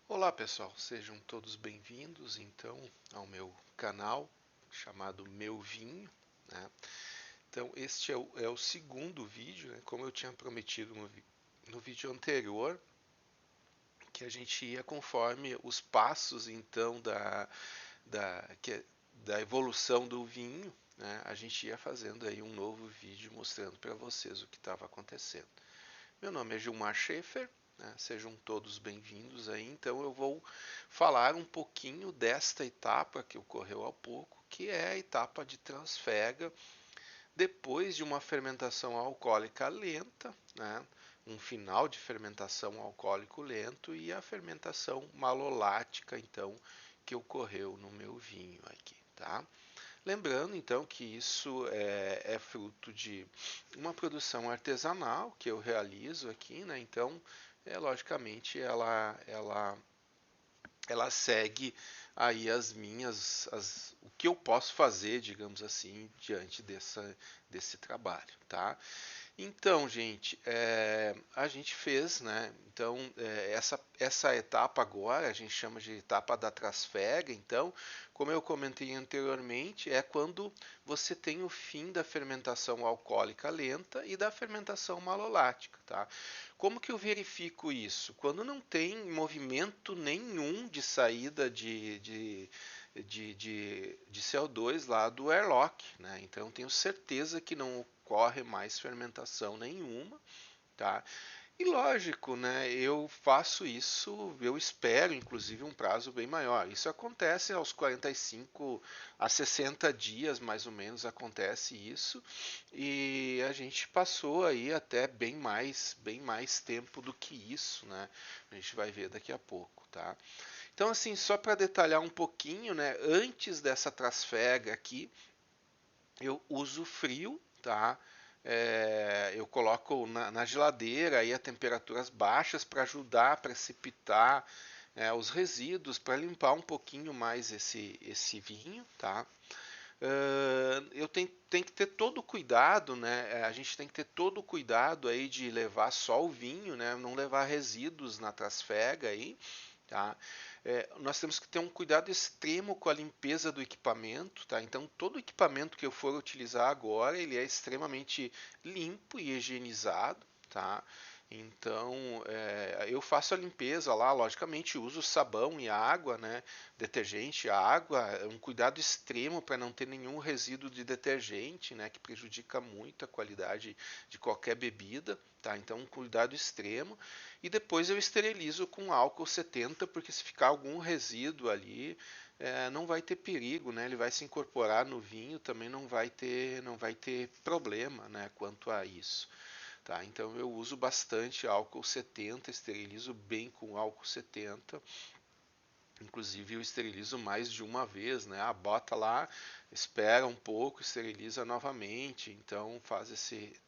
Olá pessoal, sejam todos bem-vindos então ao meu canal chamado Meu Vinho, né? Então este é o segundo vídeo, né? Como eu tinha prometido no vídeo anterior, que a gente ia conforme os passos então da evolução do vinho, né? A gente ia fazendo aí um novo vídeo mostrando para vocês o que estava acontecendo. Meu nome é Gilmar Schaefer, né? Sejam todos bem-vindos aí. Então eu vou falar um pouquinho desta etapa que ocorreu há pouco, que é a etapa de transfega depois de uma fermentação alcoólica lenta, né? Um final de fermentação alcoólico lento e a fermentação malolática, então, que ocorreu no meu vinho aqui, tá? Lembrando então que isso é fruto de uma produção artesanal que eu realizo aqui, né? Então, logicamente, ela segue aí o que eu posso fazer, digamos assim, diante desse trabalho, tá? Então, gente, a gente fez, né? Então, essa etapa agora a gente chama de etapa da trasfega. Então, como eu comentei anteriormente, é quando você tem o fim da fermentação alcoólica lenta e da fermentação malolática, tá? Como que eu verifico isso? Quando não tem movimento nenhum de saída de CO2 lá do airlock, né? Então, tenho certeza que não ocorre mais fermentação nenhuma, tá? E lógico, né? Eu faço isso, eu espero, inclusive, um prazo bem maior. Isso acontece aos 45 a 60 dias, mais ou menos, acontece isso. E a gente passou aí até bem mais tempo do que isso, né? A gente vai ver daqui a pouco, tá? Então, assim, só para detalhar um pouquinho, né? Antes dessa trasfega aqui, eu uso frio, tá? Eu coloco na geladeira aí a temperaturas baixas para ajudar a precipitar os resíduos, para limpar um pouquinho mais esse vinho, tá? Eu tenho que ter todo o cuidado, né? A gente tem que ter todo o cuidado aí de levar só o vinho, né? Não levar resíduos na trasfega aí, tá? Nós temos que ter um cuidado extremo com a limpeza do equipamento, tá? Então todo o equipamento que eu for utilizar agora, ele é extremamente limpo e higienizado, tá? Então eu faço a limpeza lá, logicamente uso sabão e água, né? Detergente, água, um cuidado extremo para não ter nenhum resíduo de detergente, né? Que prejudica muito a qualidade de qualquer bebida, tá? Então um cuidado extremo. E depois eu esterilizo com álcool 70, porque se ficar algum resíduo ali, não vai ter perigo, né? Ele vai se incorporar no vinho, também não vai ter problema, né? Quanto a isso. Tá, então eu uso bastante álcool 70, esterilizo bem com álcool 70. Inclusive eu esterilizo mais de uma vez, né? Bota lá, espera um pouco, esteriliza novamente. Então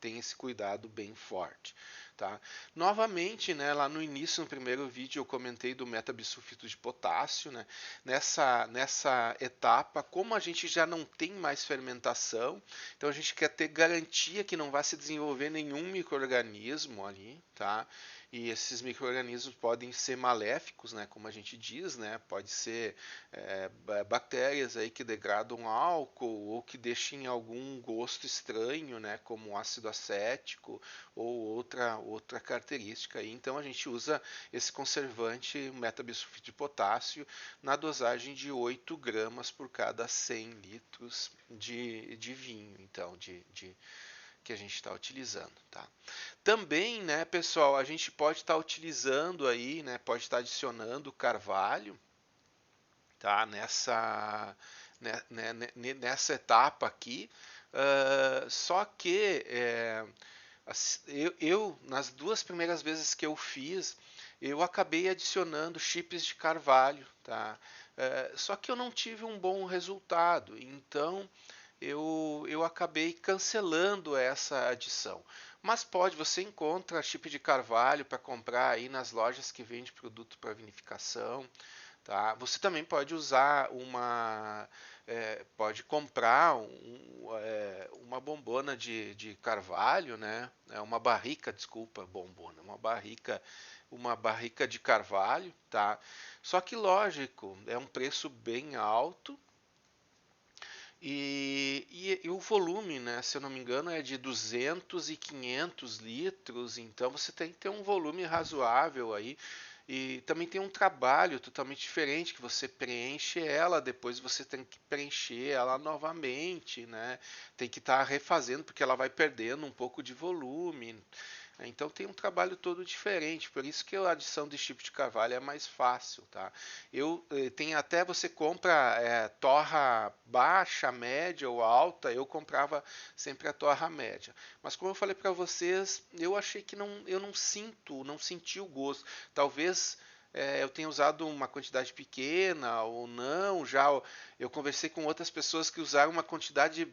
tem esse cuidado bem forte, tá? Novamente, né? Lá no início, no primeiro vídeo, eu comentei do metabisulfito de potássio, né? Nessa etapa, como a gente já não tem mais fermentação, então a gente quer ter garantia que não vai se desenvolver nenhum microorganismo ali, tá? E esses micro-organismos podem ser maléficos, né, como a gente diz, né, pode ser bactérias aí que degradam álcool ou que deixem algum gosto estranho, né, como ácido acético ou outra característica. Aí. Então a gente usa esse conservante metabisulfito de potássio na dosagem de 8 gramas por cada 100 litros de vinho, então, que a gente está utilizando, tá? Também, né, pessoal, a gente pode estar utilizando aí, né, pode estar adicionando carvalho, tá? Nessa etapa aqui. Só que nas duas primeiras vezes que eu fiz, eu acabei adicionando chips de carvalho, tá? Só que eu não tive um bom resultado, então eu acabei cancelando essa adição. Mas você encontra chip de carvalho para comprar aí nas lojas que vendem produto para vinificação. Tá? Você também pode usar pode comprar uma bombona de carvalho, né? Uma barrica, desculpa, bombona, uma barrica uma barrica de carvalho, tá? Só que lógico, é um preço bem alto e o volume, né, se eu não me engano, é de 200 e 500 litros, então você tem que ter um volume razoável aí. E também tem um trabalho totalmente diferente, que você preenche ela, depois você tem que preencher ela novamente, né? Tem que estar refazendo, porque ela vai perdendo um pouco de volume. Então tem um trabalho todo diferente, por isso que a adição de chip de carvalho é mais fácil, tá? Tem até você compra torra baixa, média ou alta. Eu comprava sempre a torra média. Mas como eu falei para vocês, eu achei que eu não senti o gosto. Talvez eu tenha usado uma quantidade pequena ou não. Já eu conversei com outras pessoas que usaram uma quantidade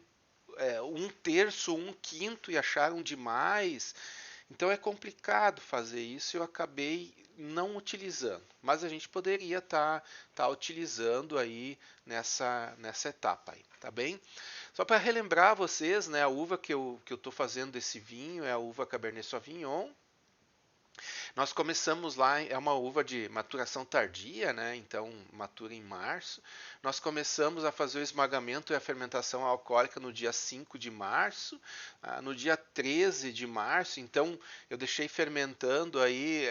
um terço, um quinto e acharam demais. Então é complicado fazer isso e eu acabei não utilizando. Mas a gente poderia tá utilizando aí nessa etapa aí, tá bem? Só para relembrar vocês, né, a uva que eu estou fazendo desse vinho é a uva Cabernet Sauvignon. Nós começamos lá, é uma uva de maturação tardia, né? Então matura em março. Nós começamos a fazer o esmagamento e a fermentação alcoólica no dia 5 de março. No dia 13 de março, então eu deixei fermentando aí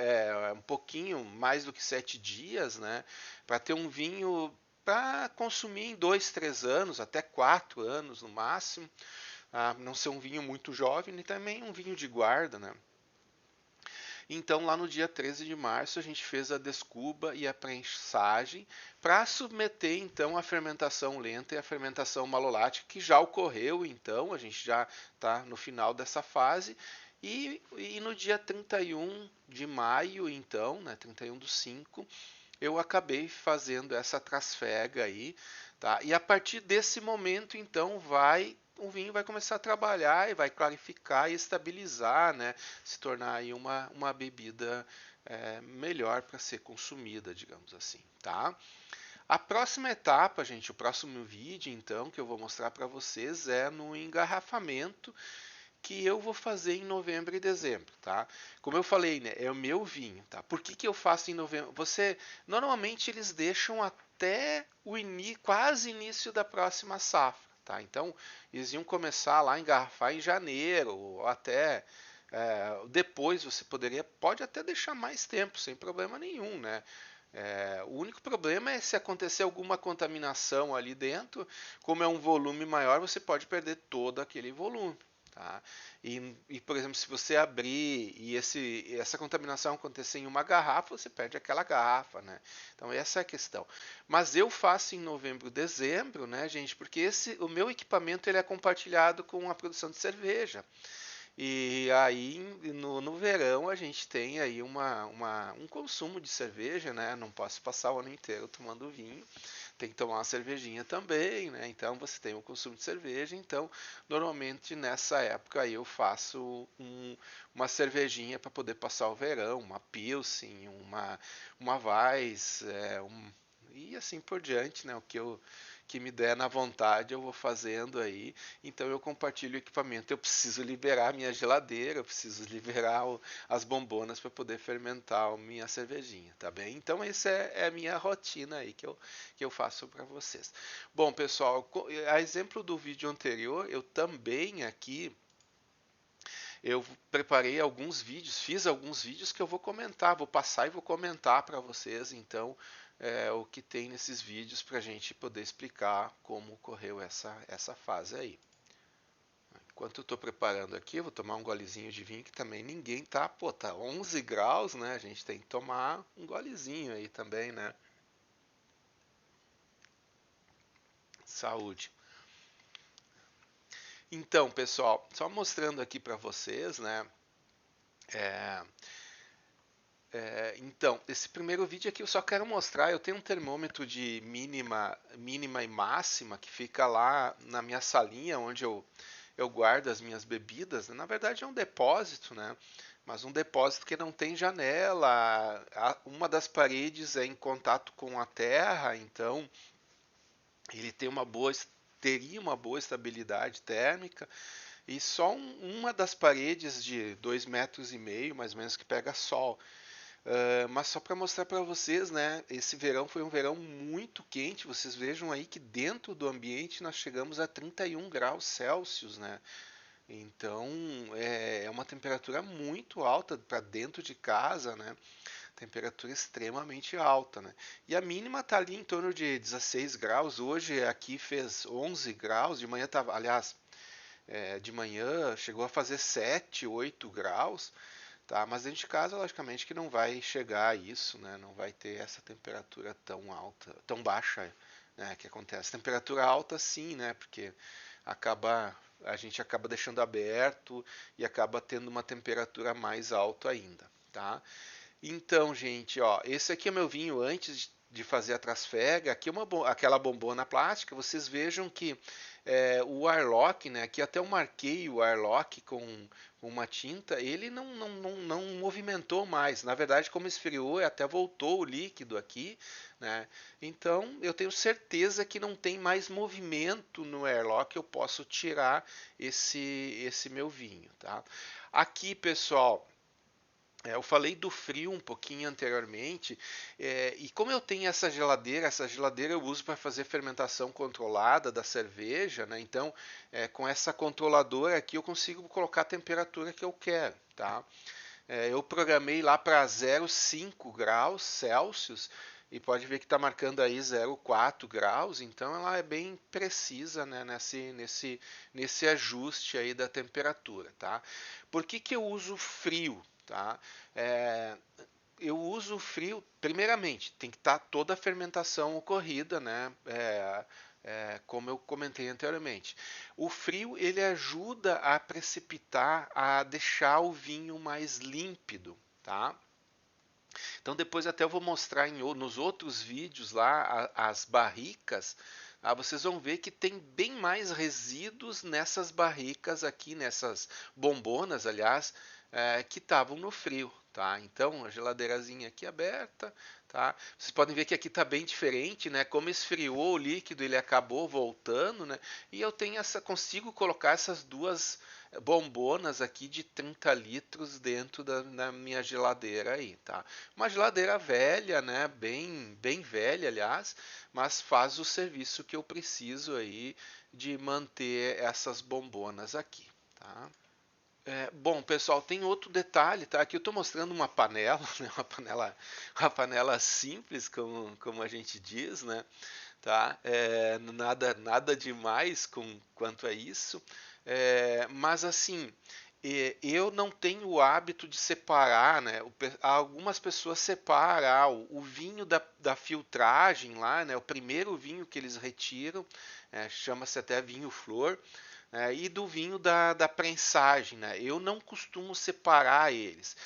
um pouquinho mais do que 7 dias, né? Para ter um vinho para consumir em 2, 3 anos, até 4 anos no máximo. Não ser um vinho muito jovem e também um vinho de guarda, né? Então, lá no dia 13 de março, a gente fez a descuba e a prensagem para submeter, então, a fermentação lenta e a fermentação malolática, que já ocorreu, então, a gente já está no final dessa fase. E no dia 31 de maio, então, né, 31/5, eu acabei fazendo essa trasfega aí, tá? E a partir desse momento, então, o vinho vai começar a trabalhar e vai clarificar e estabilizar, né? Se tornar aí uma bebida melhor para ser consumida, digamos assim, tá? A próxima etapa, gente, o próximo vídeo, então, que eu vou mostrar para vocês é no engarrafamento, que eu vou fazer em novembro e dezembro, tá? Como eu falei, né, é o meu vinho, tá? Por que eu faço em novembro? Normalmente eles deixam até quase início da próxima safra, tá? Então, eles iam começar lá a engarrafar em janeiro, ou até depois você pode até deixar mais tempo, sem problema nenhum, né? O único problema é se acontecer alguma contaminação ali dentro, como é um volume maior, você pode perder todo aquele volume. Tá? Por exemplo, se você abrir e essa contaminação acontecer em uma garrafa, você perde aquela garrafa, né? Então essa é a questão. Mas eu faço em novembro, dezembro, né, gente? Porque o meu equipamento ele é compartilhado com a produção de cerveja. E aí no verão a gente tem aí um consumo de cerveja, né? Não posso passar o ano inteiro tomando vinho, tem que tomar uma cervejinha também, né? Então você tem um consumo de cerveja. Então normalmente nessa época aí eu faço uma cervejinha para poder passar o verão, uma Pilsen, uma Weiss, e assim por diante, né? O que me der na vontade eu vou fazendo aí. Então eu compartilho o equipamento. Eu preciso liberar a minha geladeira, eu preciso liberar as bombonas para poder fermentar a minha cervejinha, tá bem? Então essa é a minha rotina aí que eu faço para vocês. Bom, pessoal, a exemplo do vídeo anterior, eu também aqui eu preparei alguns vídeos, fiz alguns vídeos que eu vou comentar, vou passar e vou comentar para vocês, então, o que tem nesses vídeos para a gente poder explicar como ocorreu essa fase aí. Enquanto eu estou preparando aqui, eu vou tomar um golezinho de vinho que também ninguém tá, tá 11 graus, né? A gente tem que tomar um golezinho aí também, né? Saúde. Então, pessoal, só mostrando aqui para vocês, né? É, então, esse primeiro vídeo aqui eu só quero mostrar, eu tenho um termômetro de mínima e máxima que fica lá na minha salinha onde eu guardo as minhas bebidas, né? Na verdade é um depósito, né? Mas um depósito que não tem janela, uma das paredes é em contato com a terra, então ele teria uma boa estabilidade térmica, e só uma das paredes de 2,5 metros, mais ou menos, que pega sol. Mas só para mostrar para vocês, né? Esse verão foi um verão muito quente. Vocês vejam aí que dentro do ambiente nós chegamos a 31 graus Celsius, né? Então é uma temperatura muito alta para dentro de casa, né? Temperatura extremamente alta, né? E a mínima tá ali em torno de 16 graus. Hoje aqui fez 11 graus. De manhã tava, aliás, de manhã chegou a fazer 7, 8 graus. Tá, mas dentro de casa, logicamente, que não vai chegar a isso, né? Não vai ter essa temperatura tão alta, tão baixa, né? Que acontece. Temperatura alta, sim, né? Porque a gente acaba deixando aberto e acaba tendo uma temperatura mais alta ainda, tá? Então, gente, ó, esse aqui é meu vinho antes de fazer a trasfega. Aqui é aquela bombona plástica. Vocês vejam que o Arlock, né? Aqui até eu marquei o Arlock com uma tinta. Ele não movimentou mais. Na verdade, como esfriou, até voltou o líquido aqui, né? Então, eu tenho certeza que não tem mais movimento no Airlock. Eu posso tirar esse meu vinho, tá? Aqui, pessoal. Eu falei do frio um pouquinho anteriormente, e como eu tenho essa geladeira eu uso para fazer fermentação controlada da cerveja, né? Então, com essa controladora aqui eu consigo colocar a temperatura que eu quero, tá? Eu programei lá para 0,5 graus Celsius e pode ver que está marcando aí 0,4 graus, então ela é bem precisa, né, nesse ajuste aí da temperatura, tá? Por que que eu uso frio, tá? É, eu uso frio, primeiramente, tem que estar toda a fermentação ocorrida, né? Como eu comentei anteriormente. O frio ele ajuda a precipitar, a deixar o vinho mais límpido, tá? Então depois até eu vou mostrar nos outros vídeos lá as barricas. Vocês vão ver que tem bem mais resíduos nessas barricas aqui, nessas bombonas, aliás, que estavam no frio, tá? Então a geladeirazinha aqui aberta, tá? Vocês podem ver que aqui está bem diferente, né? Como esfriou o líquido, ele acabou voltando, né? E eu tenho consigo colocar essas duas bombonas aqui de 30 litros dentro da minha geladeira aí, tá? Uma geladeira velha, né? Bem velha, aliás, mas faz o serviço que eu preciso aí de manter essas bombonas aqui, tá? Bom, pessoal, tem outro detalhe, tá? Aqui eu estou mostrando uma panela, né? Uma panela simples, como a gente diz, né? Tá? Nada demais quanto a isso. Mas assim, eu não tenho o hábito de separar, né? Algumas pessoas separam o vinho da filtragem lá, né? O primeiro vinho que eles retiram, chama-se até vinho flor, e do vinho da prensagem, né? Eu não costumo separar eles.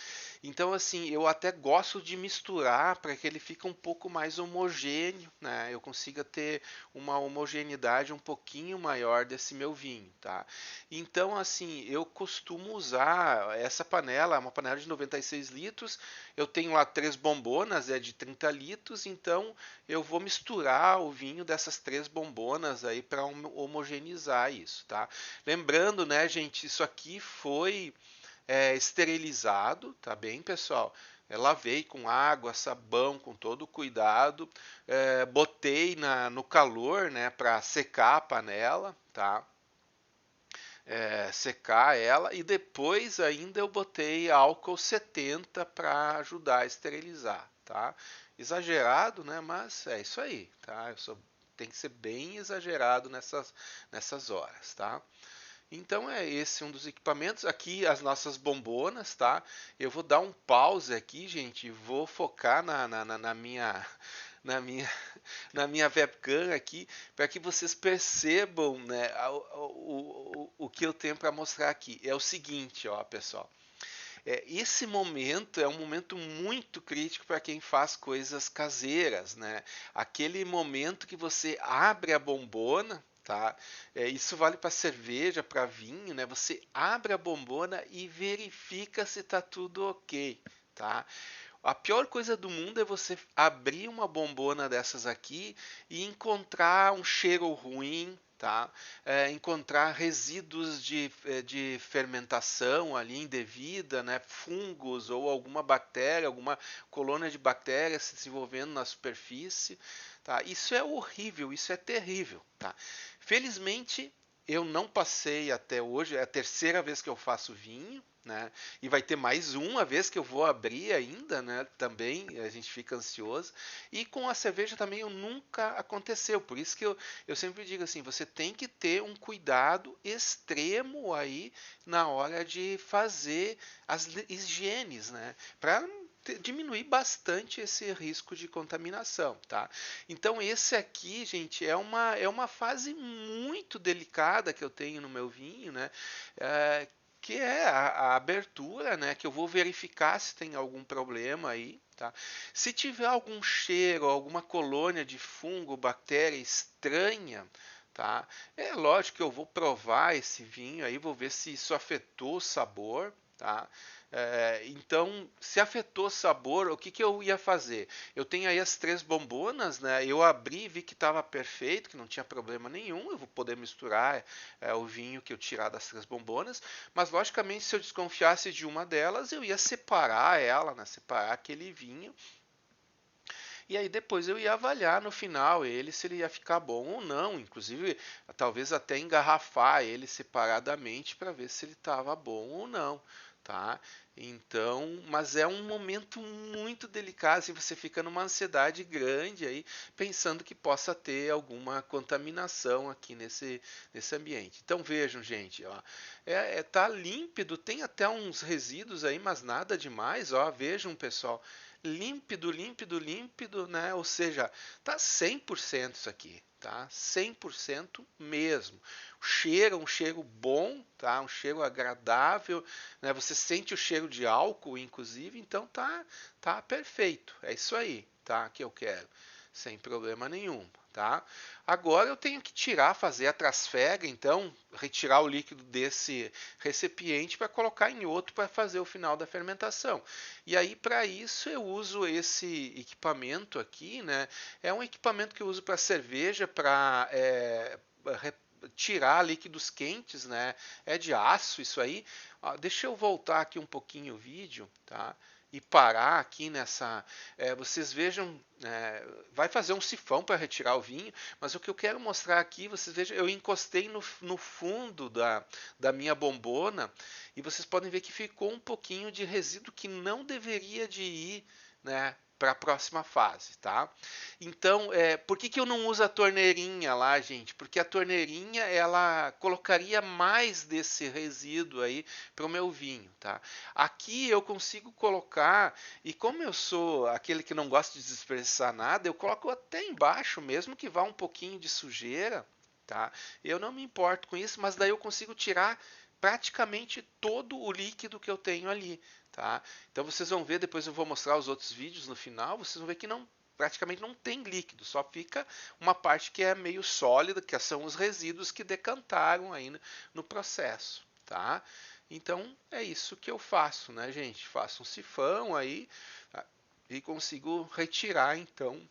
Então, assim, eu até gosto de misturar para que ele fique um pouco mais homogêneo, né? Eu consiga ter uma homogeneidade um pouquinho maior desse meu vinho, tá? Então, assim, eu costumo usar essa panela, uma panela de 96 litros. Eu tenho lá 3 bombonas, de 30 litros, então eu vou misturar o vinho dessas 3 bombonas aí para homogeneizar isso, tá? Lembrando, né, gente, isso aqui foi esterilizado, tá bem, pessoal? Lavei com água, sabão, com todo o cuidado, botei no calor, né, para secar a panela, tá? Secar ela e depois ainda eu botei álcool 70 para ajudar a esterilizar, tá? Exagerado, né? Mas é isso aí, tá? Tem que ser bem exagerado nessas horas, tá? Então é esse um dos equipamentos. Aqui as nossas bombonas, tá? Eu vou dar um pause aqui, gente, e vou focar na minha na minha na minha webcam aqui para que vocês percebam, né, o que eu tenho para mostrar aqui. É o seguinte, ó, pessoal. Esse momento é um momento muito crítico para quem faz coisas caseiras, né? Aquele momento que você abre a bombona, tá? Isso vale para cerveja, para vinho, né? Você abre a bombona e verifica se está tudo ok, tá? A pior coisa do mundo é você abrir uma bombona dessas aqui e encontrar um cheiro ruim, tá? Encontrar resíduos de fermentação ali indevida, né? Fungos ou alguma bactéria, alguma colônia de bactérias se desenvolvendo na superfície, tá? Isso é horrível, isso é terrível, tá? Felizmente eu não passei até hoje, é a terceira vez que eu faço vinho, né? E vai ter mais uma vez que eu vou abrir ainda, né? Também a gente fica ansioso. E com a cerveja também eu nunca aconteceu. Por isso que eu sempre digo assim, você tem que ter um cuidado extremo aí na hora de fazer as higienes, né? Para diminuir bastante esse risco de contaminação, tá? Então esse aqui, gente, é uma fase muito delicada que eu tenho no meu vinho, né? Que é a abertura, né? Que eu vou verificar se tem algum problema aí, tá? Se tiver algum cheiro, alguma colônia de fungo, bactéria estranha, tá? É lógico que eu vou provar esse vinho aí, vou ver se isso afetou o sabor, tá? Então, se afetou o sabor, o que eu ia fazer? Eu tenho aí as 3 bombonas, né? Eu abri, vi que estava perfeito, que não tinha problema nenhum. Eu vou poder misturar o vinho que eu tirar das 3 bombonas. Mas, logicamente, se eu desconfiasse de uma delas, eu ia separar ela, né? Separar aquele vinho. E aí depois eu ia avaliar no final ele se ele ia ficar bom ou não, inclusive talvez até engarrafar ele separadamente para ver se ele estava bom ou não, tá? Então, mas é um momento muito delicado, assim, você fica numa ansiedade grande aí, pensando que possa ter alguma contaminação aqui nesse ambiente. Então vejam, gente, ó, tá límpido, tem até uns resíduos aí, mas nada demais, ó, vejam, pessoal, límpido, límpido, límpido, né? Ou seja, tá 100% isso aqui, tá? 100% mesmo. O cheiro, um cheiro bom, tá? Um cheiro agradável, né? Você sente o cheiro de álcool, inclusive, então tá perfeito. É isso aí, tá? Que eu quero, sem problema nenhum, tá? Agora eu tenho que tirar, fazer a trasfega, então, retirar o líquido desse recipiente para colocar em outro para fazer o final da fermentação. E aí, para isso, eu uso esse equipamento aqui, né? É um equipamento que eu uso para cerveja, para tirar líquidos quentes, né? É de aço isso aí. Deixa eu voltar aqui um pouquinho o vídeo, tá? E parar aqui nessa. Vocês vejam, vai fazer um sifão para retirar o vinho, mas o que eu quero mostrar aqui, vocês vejam, eu encostei no fundo da minha bombona e vocês podem ver que ficou um pouquinho de resíduo que não deveria de ir, né, para a próxima fase, tá? Então, por que eu não uso a torneirinha lá, gente? Porque a torneirinha ela colocaria mais desse resíduo aí para o meu vinho, tá? Aqui eu consigo colocar, e como eu sou aquele que não gosta de desperdiçar nada, eu coloco até embaixo mesmo que vá um pouquinho de sujeira, tá? Eu não me importo com isso, mas daí eu consigo tirar praticamente todo o líquido que eu tenho ali, tá? Então vocês vão ver, depois eu vou mostrar os outros vídeos no final, vocês vão ver que praticamente não tem líquido, só fica uma parte que é meio sólida, que são os resíduos que decantaram aí no processo, tá? Então é isso que eu faço, né, gente? Faço um sifão aí, tá? E consigo retirar, então,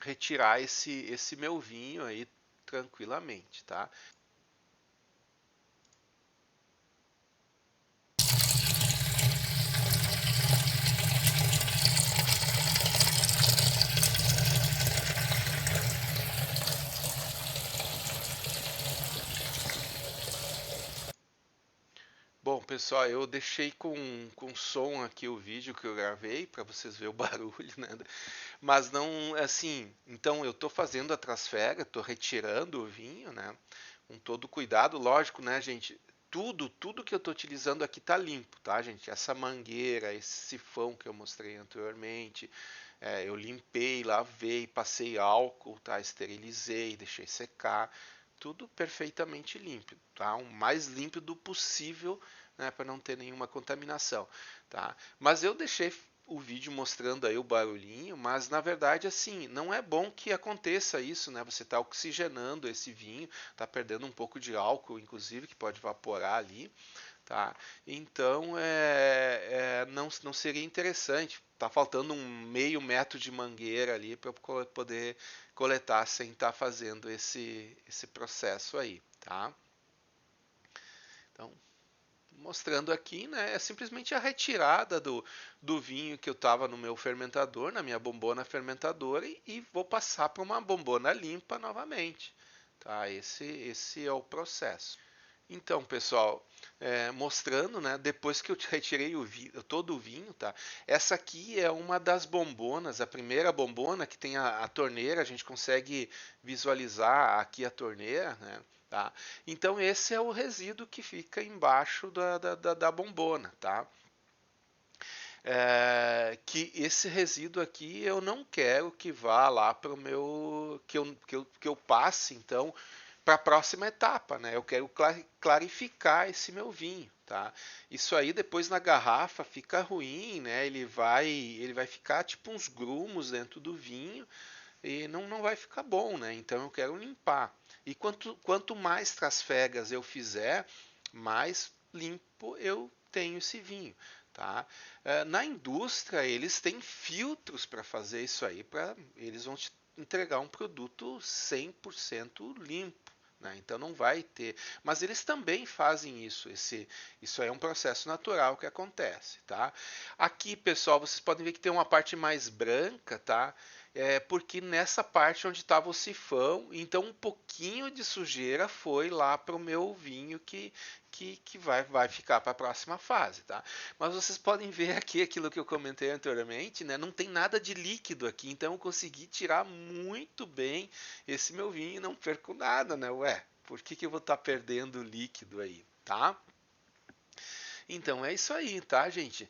retirar esse meu vinho aí tranquilamente, tá? Bom, pessoal, eu deixei com som aqui o vídeo que eu gravei para vocês verem o barulho, né? Mas não, assim, então eu estou fazendo a trasfega, estou retirando o vinho, né? Com todo cuidado, lógico, né, gente? Tudo que eu estou utilizando aqui está limpo, tá, gente? Essa mangueira, esse sifão que eu mostrei anteriormente, eu limpei, lavei, passei álcool, tá? Esterilizei, deixei secar, tudo perfeitamente limpo, tá? O mais límpido possível, né, para não ter nenhuma contaminação, tá? Mas eu deixei o vídeo mostrando aí o barulhinho, mas na verdade assim, não é bom que aconteça isso, né? Você está oxigenando esse vinho, está perdendo um pouco de álcool, inclusive, que pode evaporar ali, tá? Então, não seria interessante. Tá faltando um meio metro de mangueira ali para poder coletar sem estar fazendo esse processo aí, tá? Então, mostrando aqui, né, é simplesmente a retirada do vinho que eu estava no meu fermentador, na minha bombona fermentadora, e vou passar para uma bombona limpa novamente, tá? Esse é o processo. Então, pessoal, mostrando, né, depois que eu retirei todo o vinho, tá? Essa aqui é uma das bombonas, a primeira bombona que tem a torneira, a gente consegue visualizar aqui a torneira, né? Tá? Então, esse é o resíduo que fica embaixo da bombona, tá? Que esse resíduo aqui eu não quero que vá lá para o meu. Que eu passe, então, para a próxima etapa, né? Eu quero clarificar esse meu vinho, tá? Isso aí depois na garrafa fica ruim, né? Ele vai ficar tipo uns grumos dentro do vinho e não vai ficar bom, né? Então eu quero limpar. E quanto mais trasfegas eu fizer, mais limpo eu tenho esse vinho, tá? Na indústria eles têm filtros para fazer isso aí, eles vão te entregar um produto 100% limpo. Né? Então não vai ter, mas eles também fazem isso. Isso aí é um processo natural que acontece, tá? Aqui, pessoal, vocês podem ver que tem uma parte mais branca, tá? Porque nessa parte onde estava o sifão, então um pouquinho de sujeira foi lá para o meu vinho que vai ficar para a próxima fase, tá? Mas vocês podem ver aqui aquilo que eu comentei anteriormente, né? Não tem nada de líquido aqui, então eu consegui tirar muito bem esse meu vinho e não perco nada, né? Ué, por que eu vou estar perdendo líquido aí, tá? Então é isso aí, tá, gente?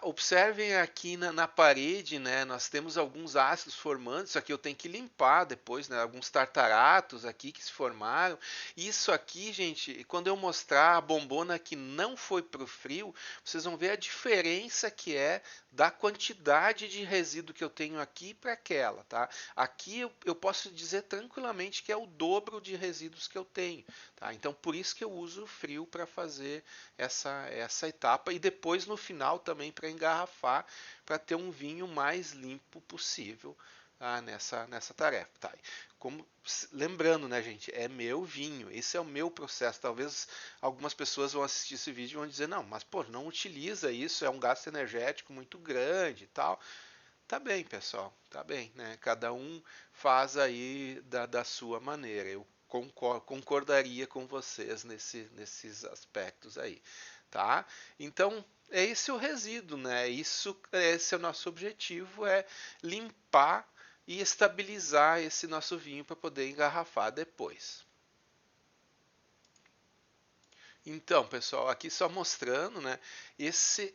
Observem aqui na parede, né? Nós temos alguns ácidos formando. Isso aqui eu tenho que limpar depois, né? Alguns tartaratos aqui que se formaram. Isso aqui, gente, quando eu mostrar a bombona que não foi para o frio, vocês vão ver a diferença que é da quantidade de resíduo que eu tenho aqui para aquela, tá? Aqui eu posso dizer tranquilamente que é o dobro de resíduos que eu tenho, tá? Então por isso que eu uso o frio para fazer essa etapa e depois no final também para engarrafar, para ter um vinho mais limpo possível, nessa tarefa. Tá? Lembrando, né, gente, é meu vinho, esse é o meu processo. Talvez algumas pessoas vão assistir esse vídeo e vão dizer, não, mas pô, não utiliza isso, é um gasto energético muito grande e tal. Tá bem, pessoal, tá bem, né? Cada um faz aí da sua maneira. Eu concordaria com vocês nesses aspectos aí, tá? Então, é esse o resíduo, né? Esse é o nosso objetivo, é limpar e estabilizar esse nosso vinho para poder engarrafar depois. Então, pessoal, aqui só mostrando, né?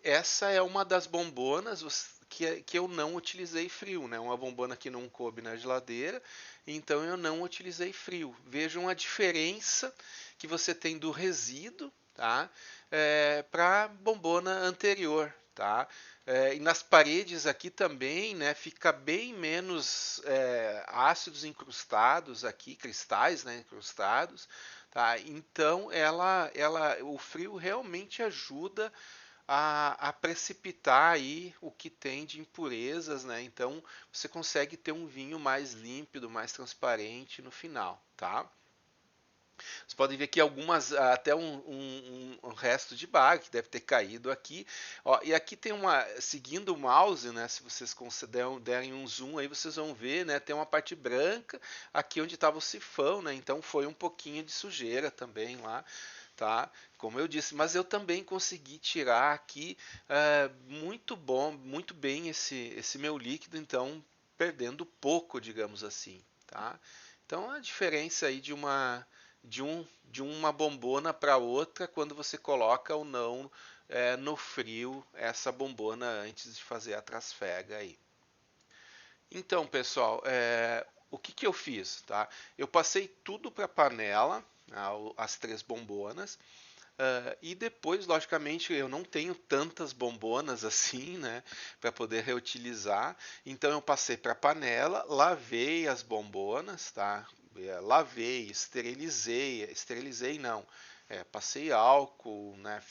Essa é uma das bombonas que eu não utilizei frio, né? Uma bombona que não coube na geladeira, então eu não utilizei frio. Vejam a diferença que você tem do resíduo, tá? Para a bombona anterior, tá? E nas paredes aqui também, né? Fica bem menos ácidos incrustados aqui, cristais, né? Incrustados. Tá? Então, o frio realmente ajuda a precipitar aí o que tem de impurezas, né? Então, você consegue ter um vinho mais límpido, mais transparente no final, tá? Vocês podem ver aqui algumas, até um resto de barro que deve ter caído aqui. Ó, e aqui tem seguindo o mouse, né? Se vocês derem um zoom aí, vocês vão ver, né? Tem uma parte branca aqui onde estava o sifão, né? Então foi um pouquinho de sujeira também lá, tá? Como eu disse, mas eu também consegui tirar aqui muito bom, muito bem esse meu líquido, então perdendo pouco, digamos assim, tá? Então a diferença aí de uma bombona para outra quando você coloca ou não no frio essa bombona antes de fazer a trasfega aí. Então, pessoal, o que eu fiz? Tá? Eu passei tudo para a panela, as três bombonas, e depois, logicamente, eu não tenho tantas bombonas assim, né, para poder reutilizar. Então eu passei para a panela, lavei as bombonas, tá? Lavei, esterilizei não. passei álcool, né,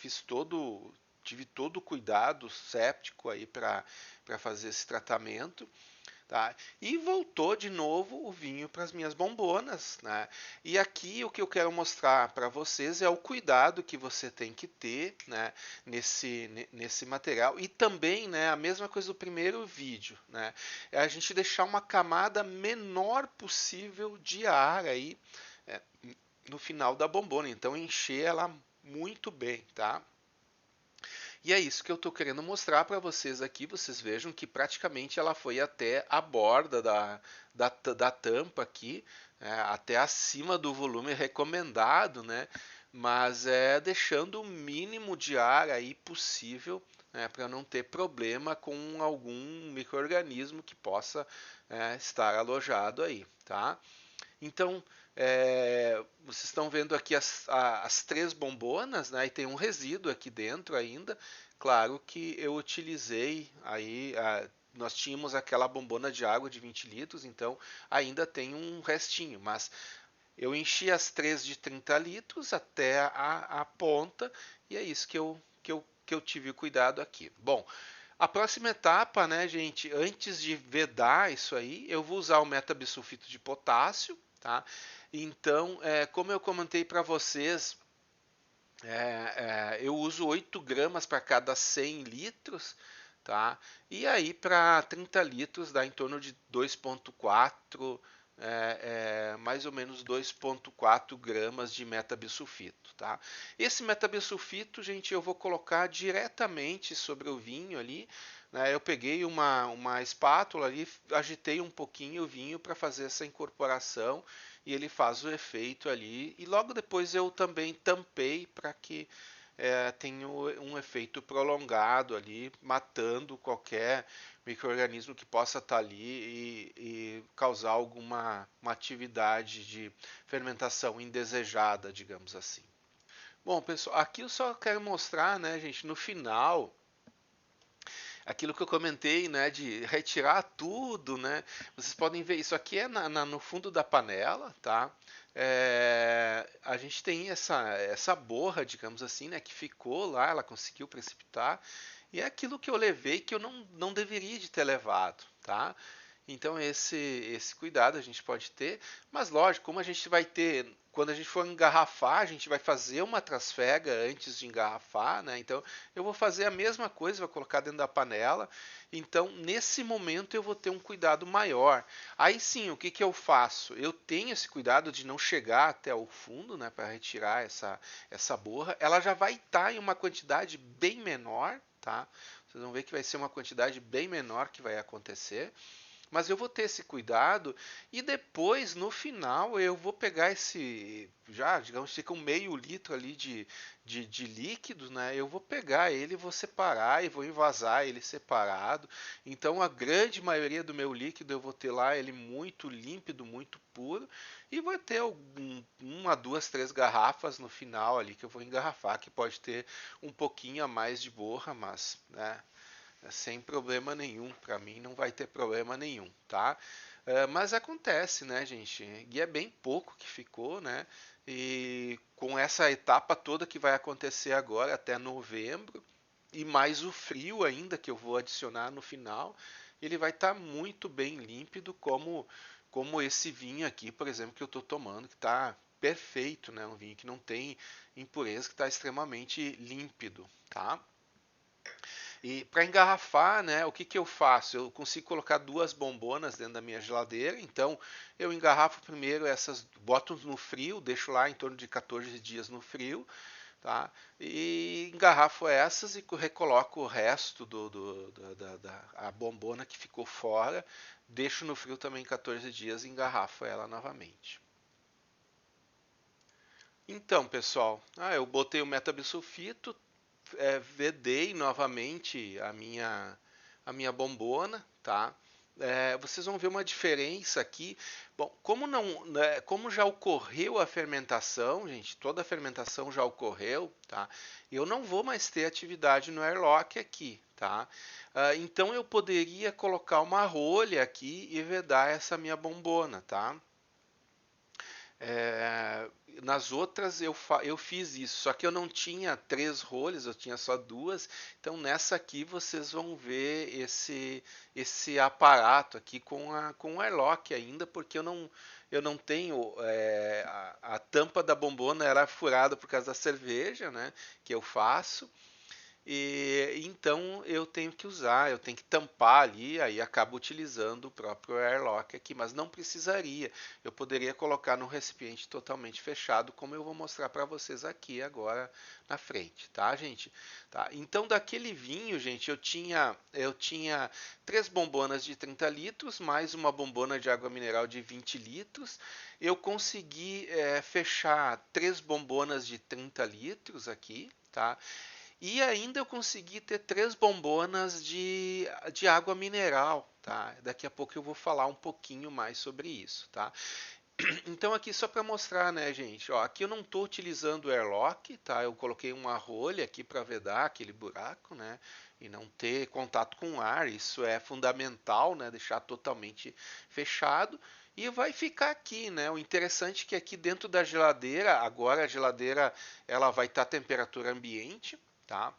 tive todo o cuidado séptico aí para fazer esse tratamento. Tá? E voltou de novo o vinho para as minhas bombonas, né? E aqui o que eu quero mostrar para vocês é o cuidado que você tem que ter, né, nesse material. E também, né, a mesma coisa do primeiro vídeo, né? É a gente deixar uma camada menor possível de ar aí, é, no final da bombona. Então encher ela muito bem, tá? E é isso que eu estou querendo mostrar para vocês aqui. Vocês vejam que praticamente ela foi até a borda da tampa aqui, até acima do volume recomendado, né? Mas deixando o mínimo de ar aí possível, né, para não ter problema com algum micro-organismo que possa estar alojado aí, tá? Então, vocês estão vendo aqui as três bombonas, né? E tem um resíduo aqui dentro ainda. Claro que eu utilizei aí, nós tínhamos aquela bombona de água de 20 litros, então ainda tem um restinho, mas eu enchi as três de 30 litros até a ponta, e é isso que eu tive cuidado aqui. Bom, a próxima etapa, né, gente, antes de vedar isso aí, eu vou usar o metabisulfito de potássio, tá? Então, como eu comentei para vocês, eu uso 8 gramas para cada 100 litros, tá? E aí, para 30 litros, dá em torno de 2,4, mais ou menos 2,4 gramas de metabisulfito, tá? Esse metabisulfito, gente, eu vou colocar diretamente sobre o vinho ali, né? Eu peguei uma espátula ali, agitei um pouquinho o vinho para fazer essa incorporação e ele faz o efeito ali. E logo depois eu também tampei para que tenha um efeito prolongado ali, matando qualquer micro-organismo que possa estar ali e causar alguma uma atividade de fermentação indesejada, digamos assim. Bom, pessoal, aqui eu só quero mostrar, né, gente, no final aquilo que eu comentei, né, de retirar tudo, né? Vocês podem ver isso aqui no fundo da panela, tá? A gente tem essa borra, digamos assim, né, que ficou lá, ela conseguiu precipitar, e é aquilo que eu levei que eu não deveria de ter levado, tá? Então esse cuidado a gente pode ter, mas lógico, como a gente vai ter, quando a gente for engarrafar, a gente vai fazer uma trasfega antes de engarrafar, né? Então eu vou fazer a mesma coisa, vou colocar dentro da panela. Então nesse momento eu vou ter um cuidado maior. Aí sim, o que que eu faço? Eu tenho esse cuidado de não chegar até o fundo, né, para retirar essa borra. Ela já vai estar em uma quantidade bem menor, tá? Vocês vão ver que vai ser uma quantidade bem menor que vai acontecer. Mas eu vou ter esse cuidado e depois, no final, eu vou pegar já, digamos, fica um meio litro ali de líquido, né? Eu vou pegar ele, vou separar e vou envasar ele separado. Então, a grande maioria do meu líquido eu vou ter lá ele muito límpido, muito puro. E vou ter uma, duas, três garrafas no final ali que eu vou engarrafar, que pode ter um pouquinho a mais de borra, mas, né? Sem problema nenhum, para mim não vai ter problema nenhum, tá? Mas acontece, né, gente? E é bem pouco que ficou, né? E com essa etapa toda que vai acontecer agora até novembro, e mais o frio ainda que eu vou adicionar no final, ele vai estar muito bem límpido, como esse vinho aqui, por exemplo, que eu estou tomando, que está perfeito, né? Um vinho que não tem impureza, que está extremamente límpido, tá? E para engarrafar, né, o que que eu faço? Eu consigo colocar duas bombonas dentro da minha geladeira, então eu engarrafo primeiro essas, boto no frio, deixo lá em torno de 14 dias no frio, tá? E engarrafo essas e recoloco o resto a bombona que ficou fora, deixo no frio também 14 dias e engarrafo ela novamente. Então, pessoal, eu botei o metabisulfito, vedei novamente a minha bombona, tá? Vocês vão ver uma diferença aqui. Bom, como não, né, como já ocorreu a fermentação, gente, toda a fermentação já ocorreu, tá? Eu não vou mais ter atividade no airlock aqui, tá? Então eu poderia colocar uma rolha aqui e vedar essa minha bombona, tá? nas outras eu fiz isso, só que eu não tinha 3 rolhas, eu tinha só 2. Então nessa aqui vocês vão ver esse aparato aqui com o airlock ainda, porque eu não tenho a tampa da bombona era furada por causa da cerveja, né, que eu faço. E então eu tenho que usar, eu tenho que tampar ali, aí acabo utilizando o próprio airlock aqui, mas não precisaria. Eu poderia colocar num recipiente totalmente fechado, como eu vou mostrar para vocês aqui agora na frente, tá, gente? Tá. Então daquele vinho, gente, eu tinha 3 bombonas de 30 litros, mais uma bombona de água mineral de 20 litros. Eu consegui fechar 3 bombonas de 30 litros aqui, tá? E ainda eu consegui ter 3 bombonas de água mineral, tá? Daqui a pouco eu vou falar um pouquinho mais sobre isso, tá? Então aqui só para mostrar, né, gente? Ó, aqui eu não estou utilizando o airlock, tá? Eu coloquei uma rolha aqui para vedar aquele buraco, né? E não ter contato com o ar. Isso é fundamental, né? Deixar totalmente fechado. E vai ficar aqui, né? O interessante é que aqui dentro da geladeira, agora a geladeira ela vai estar à temperatura ambiente, tá?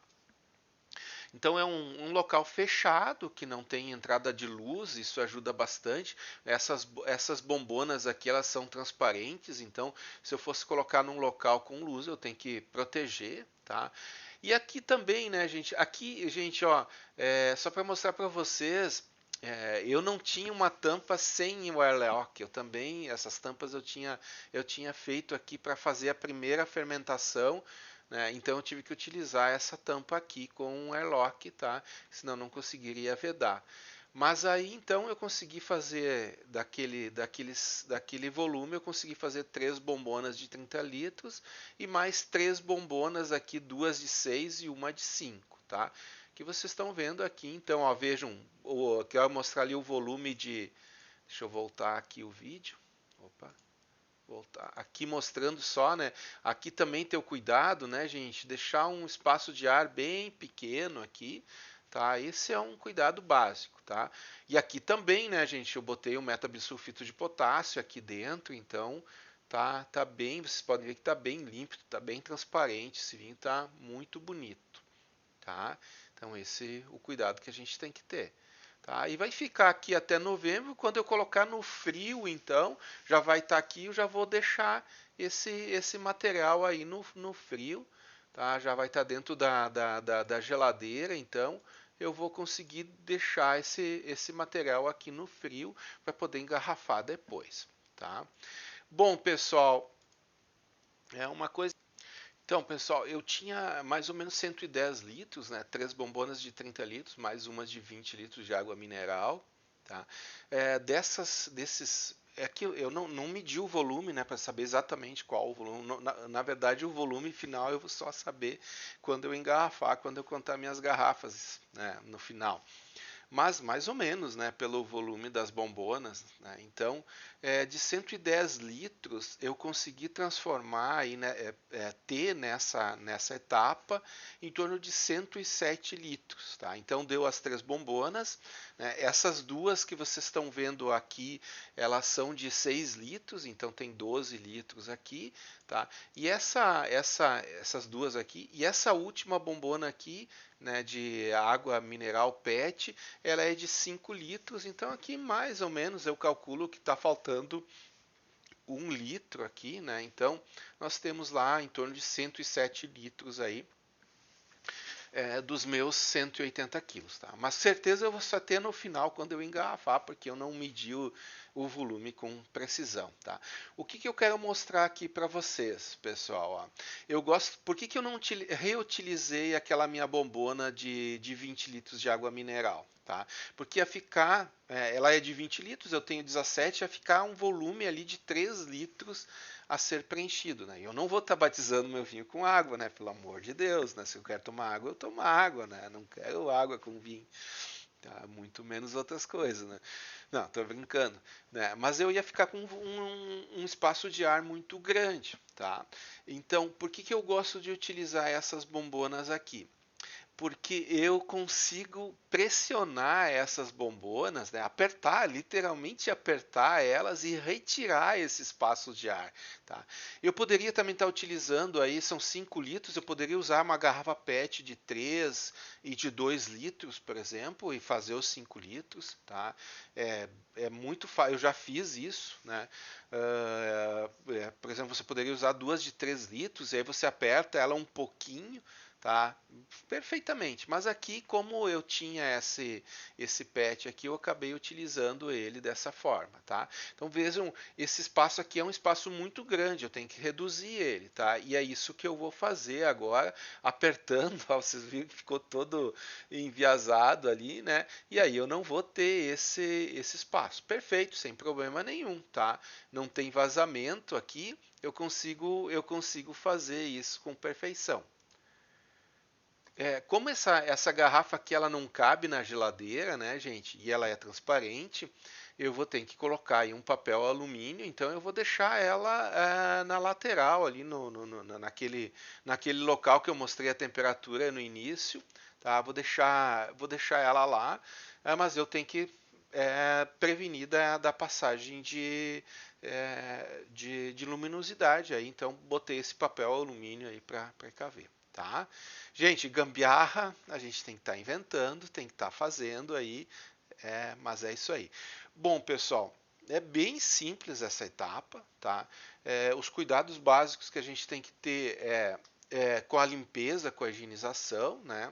Então é um local fechado que não tem entrada de luz, isso ajuda bastante. Essas bombonas aqui elas são transparentes, então se eu fosse colocar num local com luz eu tenho que proteger, tá? E aqui também, né, gente? Aqui, gente, ó, só para mostrar para vocês, eu não tinha uma tampa sem o airlock. Eu também, essas tampas eu tinha feito aqui para fazer a primeira fermentação, né? Então eu tive que utilizar essa tampa aqui com um airlock, tá? Senão não conseguiria vedar. Mas aí então eu consegui fazer daquele volume, eu consegui fazer 3 bombonas de 30 litros e mais 3 bombonas aqui, 2 de 6 e uma de 5, tá? Que vocês estão vendo aqui, então, ó, vejam, quero mostrar ali o volume de. Deixa eu voltar aqui o vídeo. Opa, voltar. Aqui mostrando só, né? Aqui também ter o cuidado, né, gente? Deixar um espaço de ar bem pequeno aqui, tá? Esse é um cuidado básico, tá? E aqui também, né, gente? Eu botei o metabisulfito de potássio aqui dentro, então tá bem. Vocês podem ver que tá bem limpo, tá bem transparente. Esse vinho tá muito bonito, tá? Então esse é o cuidado que a gente tem que ter. Tá? E vai ficar aqui até novembro. Quando eu colocar no frio, então, já vai estar aqui. Eu já vou deixar esse material aí no frio. Tá? Já vai estar dentro da geladeira. Então, eu vou conseguir deixar esse material aqui no frio para poder engarrafar depois. Tá? Bom, pessoal, é uma coisa. Então, pessoal, eu tinha mais ou menos 110 litros, né? 3 bombonas de 30 litros, mais umas de 20 litros de água mineral, tá? Desses, é que eu não medi o volume, né, para saber exatamente qual o volume. Na verdade, o volume final eu vou só saber quando eu engarrafar, quando eu contar minhas garrafas, né, no final, mas mais ou menos, né, pelo volume das bombonas, né? Então, de 110 litros eu consegui transformar aí, né, ter nessa etapa em torno de 107 litros, tá? Então deu as 3 bombonas, né? Essas duas que vocês estão vendo aqui, elas são de 6 litros, então tem 12 litros aqui, tá? E essas duas aqui e essa última bombona aqui, né, de água mineral PET, ela é de 5 litros, então aqui mais ou menos eu calculo que está faltando 1 litro aqui, né? Então nós temos lá em torno de 107 litros aí dos meus 180 quilos, tá? Mas certeza eu vou só ter no final quando eu engarrafar, porque eu não medi o volume com precisão, tá? O que eu quero mostrar aqui para vocês, pessoal? Ó, eu gosto. Por que eu não reutilizei aquela minha bombona de 20 litros de água mineral? Tá? Porque ia ficar, ela é de 20 litros, eu tenho 17, ia ficar um volume ali de 3 litros a ser preenchido, né? Eu não vou estar batizando meu vinho com água, né? Pelo amor de Deus, né? Se eu quero tomar água, eu tomo água, né? Não quero água com vinho, tá? Muito menos outras coisas, né? Não, tô brincando, né? Mas eu ia ficar com um espaço de ar muito grande, tá? Então, por que eu gosto de utilizar essas bombonas aqui? porque eu consigo pressionar essas bombonas, né? Apertar, literalmente apertar elas e retirar esses espaços de ar, tá? Eu poderia também estar utilizando aí, são 5 litros, eu poderia usar uma garrafa PET de 3 e de 2 litros, por exemplo, e fazer os 5 litros, tá? É muito fácil, eu já fiz isso, né? Por exemplo, você poderia usar duas de 3 litros, e aí você aperta ela um pouquinho, tá? Perfeitamente. Mas aqui, como eu tinha esse PET aqui, eu acabei utilizando ele dessa forma, tá? Então vejam, esse espaço aqui é um espaço muito grande, eu tenho que reduzir ele, tá? E é isso que eu vou fazer agora, apertando, ó, vocês viram que ficou todo enviesado ali, né? E aí eu não vou ter esse espaço. Perfeito, sem problema nenhum, tá? Não tem vazamento aqui, eu consigo fazer isso com perfeição. Como essa garrafa aqui ela não cabe na geladeira, né, gente? E ela é transparente, eu vou ter que colocar aí um papel alumínio, então eu vou deixar ela na lateral ali naquele local que eu mostrei a temperatura no início, tá? Vou deixar ela lá, mas eu tenho que prevenir da passagem de luminosidade aí, então botei esse papel alumínio aí para precaver. Tá? Gente, gambiarra a gente tem que estar inventando, tem que estar fazendo aí, mas é isso aí. Bom, pessoal, é bem simples essa etapa, tá? Os cuidados básicos que a gente tem que ter com a limpeza, com a higienização, né?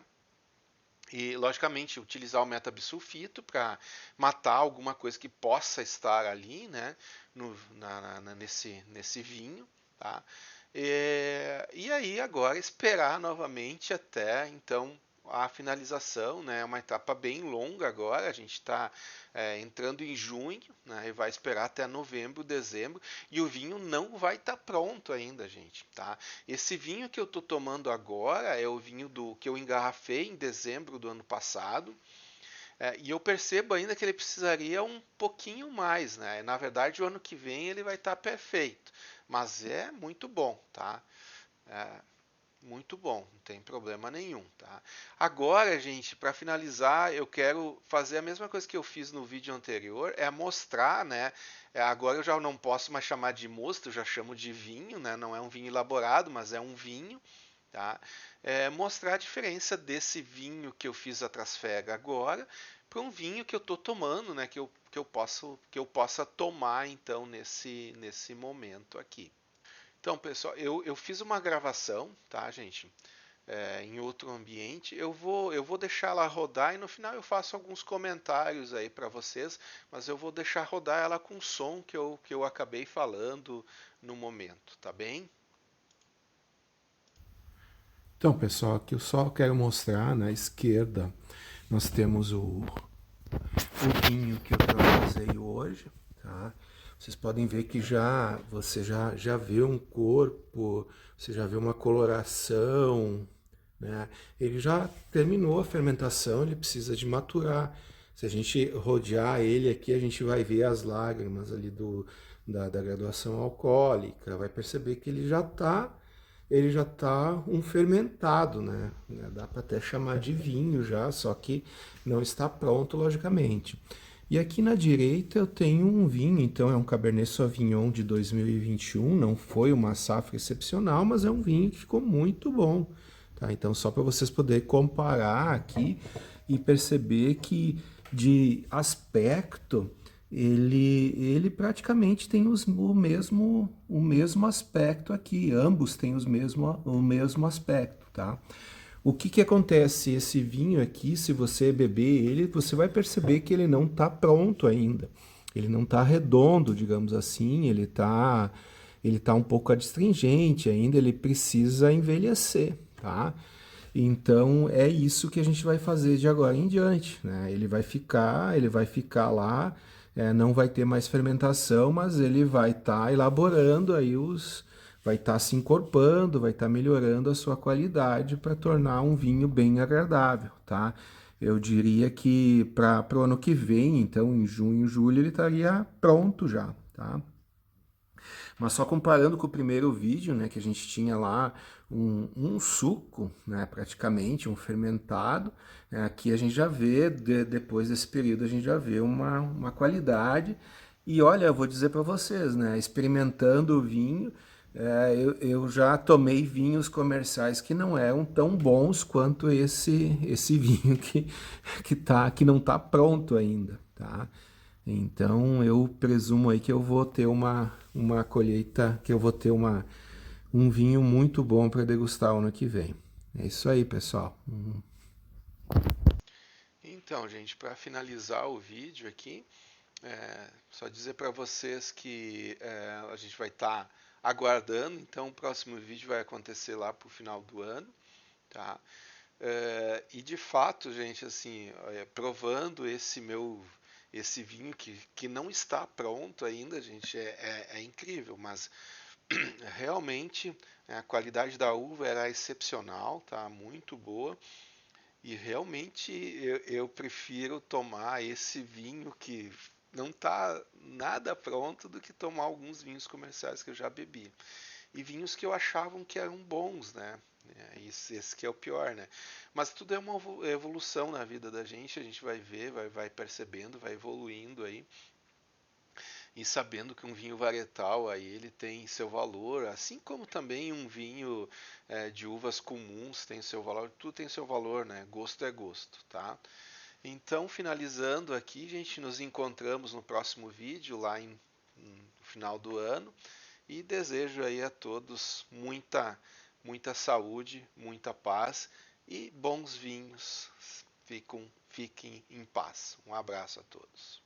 E, logicamente, utilizar o metabisulfito para matar alguma coisa que possa estar ali, né? Nesse vinho, tá? E aí agora esperar novamente até então a finalização, né? É uma etapa bem longa agora, a gente está entrando em junho, né? E vai esperar até novembro, dezembro, e o vinho não vai estar pronto ainda, gente, tá? Esse vinho que eu estou tomando agora é o vinho que eu engarrafei em dezembro do ano passado, e eu percebo ainda que ele precisaria um pouquinho mais, né? Na verdade, o ano que vem ele vai estar perfeito, mas é muito bom, tá? É, muito bom, não tem problema nenhum, tá? Agora, gente, para finalizar, eu quero fazer a mesma coisa que eu fiz no vídeo anterior, é mostrar, né? Agora eu já não posso mais chamar de mosto, eu já chamo de vinho, né? Não é um vinho elaborado, mas é um vinho, tá? Mostrar a diferença desse vinho que eu fiz a trasfega agora para um vinho que eu estou tomando, né? Que eu possa tomar então nesse momento aqui. Então, pessoal, eu fiz uma gravação, tá, gente? Em outro ambiente. Eu vou deixar ela rodar e no final eu faço alguns comentários aí para vocês, mas eu vou deixar rodar ela com o som que eu acabei falando no momento, tá bem? Então, pessoal, aqui eu só quero mostrar na esquerda nós temos o vinho que eu trabalhei hoje, tá? Vocês podem ver que você já vê um corpo, você já vê uma coloração, né? Ele já terminou a fermentação, ele precisa de maturar. Se a gente rodear ele aqui, a gente vai ver as lágrimas ali da graduação alcoólica, vai perceber que ele já tá um fermentado, né? Dá para até chamar de vinho já, só que não está pronto, logicamente. E aqui na direita eu tenho um vinho, então é um Cabernet Sauvignon de 2021, não foi uma safra excepcional, mas é um vinho que ficou muito bom. Tá? Então, só para vocês poderem comparar aqui e perceber que, de aspecto, ele praticamente tem o mesmo aspecto aqui. Ambos têm o mesmo aspecto, tá? O que acontece? Esse vinho aqui, se você beber ele, você vai perceber que ele não está pronto ainda. Ele não está redondo, digamos assim. Ele tá um pouco adstringente ainda. Ele precisa envelhecer, tá? Então é isso que a gente vai fazer de agora em diante, né? Ele vai ficar lá, não vai ter mais fermentação, mas ele vai estar elaborando aí vai estar se encorpando, vai estar melhorando a sua qualidade para tornar um vinho bem agradável, tá? Eu diria que para o ano que vem, então em junho, julho, ele estaria pronto já, tá? Mas só comparando com o primeiro vídeo, né, que a gente tinha lá um suco, né, praticamente, um fermentado, aqui a gente já vê, depois desse período, a gente já vê uma qualidade. E olha, eu vou dizer para vocês, né, experimentando o vinho, eu já tomei vinhos comerciais que não eram tão bons quanto esse vinho que não está pronto ainda, tá? Então eu presumo aí que eu vou ter uma colheita, que eu vou ter um vinho muito bom para degustar o ano que vem. É isso aí, pessoal. Então, gente, para finalizar o vídeo aqui, só dizer para vocês que a gente vai estar aguardando, então o próximo vídeo vai acontecer lá pro final do ano, tá? E de fato, gente, assim, provando esse vinho que não está pronto ainda, gente, é incrível, mas realmente a qualidade da uva era excepcional, tá? Muito boa. E realmente eu prefiro tomar esse vinho que não está nada pronto do que tomar alguns vinhos comerciais que eu já bebi. E vinhos que eu achavam que eram bons, né? Esse que é o pior, né? Mas tudo é uma evolução na vida da gente, a gente vai ver, vai percebendo, vai evoluindo aí e sabendo que um vinho varietal aí ele tem seu valor, assim como também um vinho de uvas comuns tem seu valor, tudo tem seu valor, né? Gosto é gosto, tá? Então, finalizando aqui, gente, nos encontramos no próximo vídeo lá no final do ano e desejo aí a todos muita saúde, muita paz e bons vinhos. Fiquem em paz. Um abraço a todos.